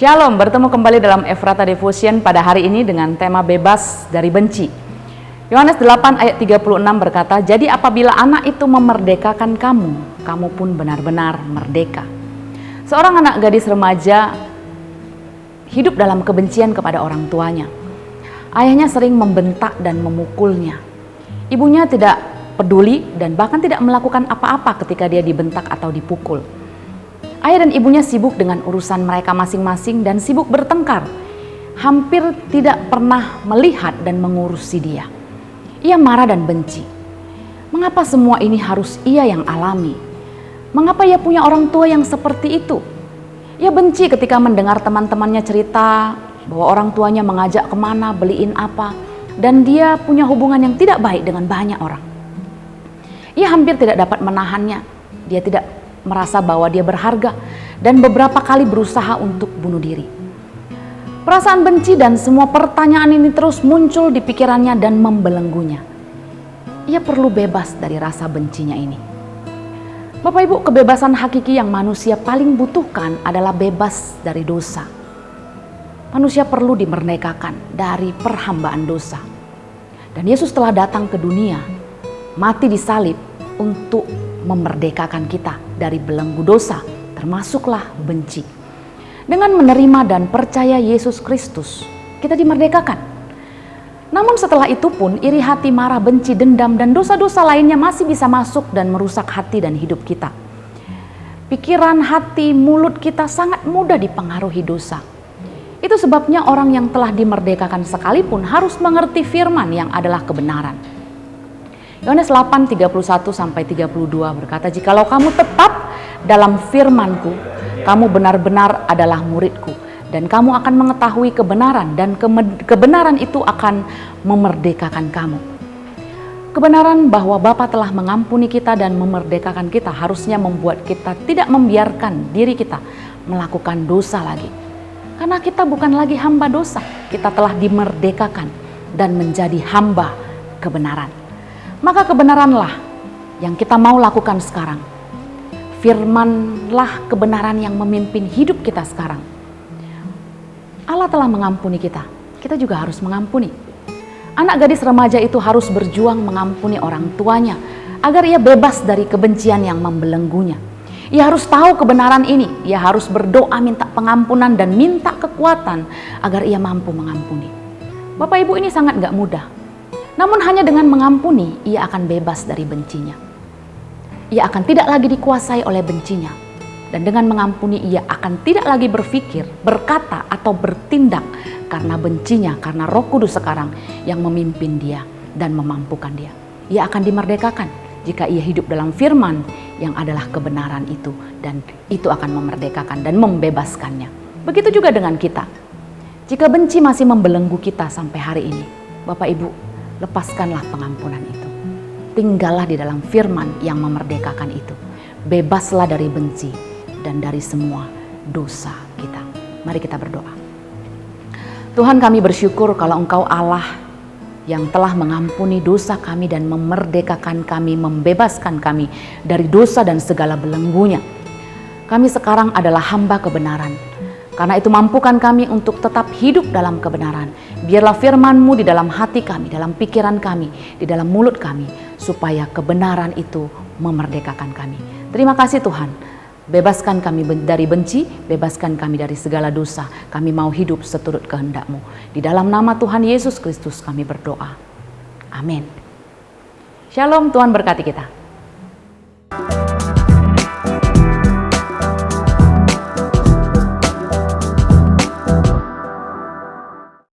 Shalom, bertemu kembali dalam Ephrata Devotion pada hari ini dengan tema bebas dari benci. Yohanes 8 ayat 36 berkata, "Jadi apabila anak itu memerdekakan kamu, kamu pun benar-benar merdeka." Seorang anak gadis remaja hidup dalam kebencian kepada orang tuanya. Ayahnya sering membentak dan memukulnya. Ibunya tidak peduli dan bahkan tidak melakukan apa-apa ketika dia dibentak atau dipukul. Ayah dan ibunya sibuk dengan urusan mereka masing-masing dan sibuk bertengkar. Hampir tidak pernah melihat dan mengurusi dia. Ia marah dan benci. Mengapa semua ini harus ia yang alami? Mengapa ia punya orang tua yang seperti itu? Ia benci ketika mendengar teman-temannya cerita bahwa orang tuanya mengajak kemana, beliin apa, dan dia punya hubungan yang tidak baik dengan banyak orang. Ia hampir tidak dapat menahannya. Dia tidak merasa bahwa dia berharga dan beberapa kali berusaha untuk bunuh diri. Perasaan benci dan semua pertanyaan ini terus muncul di pikirannya dan membelenggunya. Ia perlu bebas dari rasa bencinya ini. Bapak Ibu, kebebasan hakiki yang manusia paling butuhkan adalah bebas dari dosa. Manusia perlu dimerdekakan dari perhambaan dosa. Dan Yesus telah datang ke dunia, mati di salib untuk memerdekakan kita dari belenggu dosa, termasuklah benci. Dengan menerima dan percaya Yesus Kristus, kita dimerdekakan. Namun setelah itu pun iri hati, marah, benci, dendam, dan dosa-dosa lainnya masih bisa masuk dan merusak hati dan hidup kita. Pikiran, hati, mulut kita sangat mudah dipengaruhi dosa. Itu sebabnya orang yang telah dimerdekakan sekalipun harus mengerti firman yang adalah kebenaran. Yohanes 8, 31-32 berkata, "Jikalau kamu tetap dalam firman-Ku, kamu benar-benar adalah murid-Ku, dan kamu akan mengetahui kebenaran, dan kebenaran itu akan memerdekakan kamu." Kebenaran bahwa Bapa telah mengampuni kita dan memerdekakan kita harusnya membuat kita tidak membiarkan diri kita melakukan dosa lagi. Karena kita bukan lagi hamba dosa, kita telah dimerdekakan dan menjadi hamba kebenaran. Maka kebenaranlah yang kita mau lakukan sekarang. Firmanlah kebenaran yang memimpin hidup kita sekarang. Allah telah mengampuni kita, kita juga harus mengampuni. Anak gadis remaja itu harus berjuang mengampuni orang tuanya agar ia bebas dari kebencian yang membelenggunya. Ia harus tahu kebenaran ini, ia harus berdoa minta pengampunan dan minta kekuatan agar ia mampu mengampuni. Bapak Ibu, ini sangat gak mudah. Namun hanya dengan mengampuni, ia akan bebas dari bencinya. Ia akan tidak lagi dikuasai oleh bencinya. Dan dengan mengampuni, ia akan tidak lagi berpikir, berkata, atau bertindak karena bencinya, karena Roh Kudus sekarang yang memimpin dia dan memampukan dia. Ia akan dimerdekakan jika ia hidup dalam firman yang adalah kebenaran itu. Dan itu akan memerdekakan dan membebaskannya. Begitu juga dengan kita. Jika benci masih membelenggu kita sampai hari ini, Bapak Ibu, lepaskanlah pengampunan itu. Tinggallah di dalam firman yang memerdekakan itu. Bebaslah dari benci dan dari semua dosa kita. Mari kita berdoa. Tuhan, kami bersyukur kalau Engkau Allah yang telah mengampuni dosa kami dan memerdekakan kami, membebaskan kami dari dosa dan segala belenggunya. Kami sekarang adalah hamba kebenaran. Karena itu mampukan kami untuk tetap hidup dalam kebenaran. Biarlah firman-Mu di dalam hati kami, dalam pikiran kami, di dalam mulut kami, supaya kebenaran itu memerdekakan kami. Terima kasih Tuhan. Bebaskan kami dari benci, bebaskan kami dari segala dosa. Kami mau hidup seturut kehendak-Mu. Di dalam nama Tuhan Yesus Kristus kami berdoa. Amin. Shalom, Tuhan berkati kita.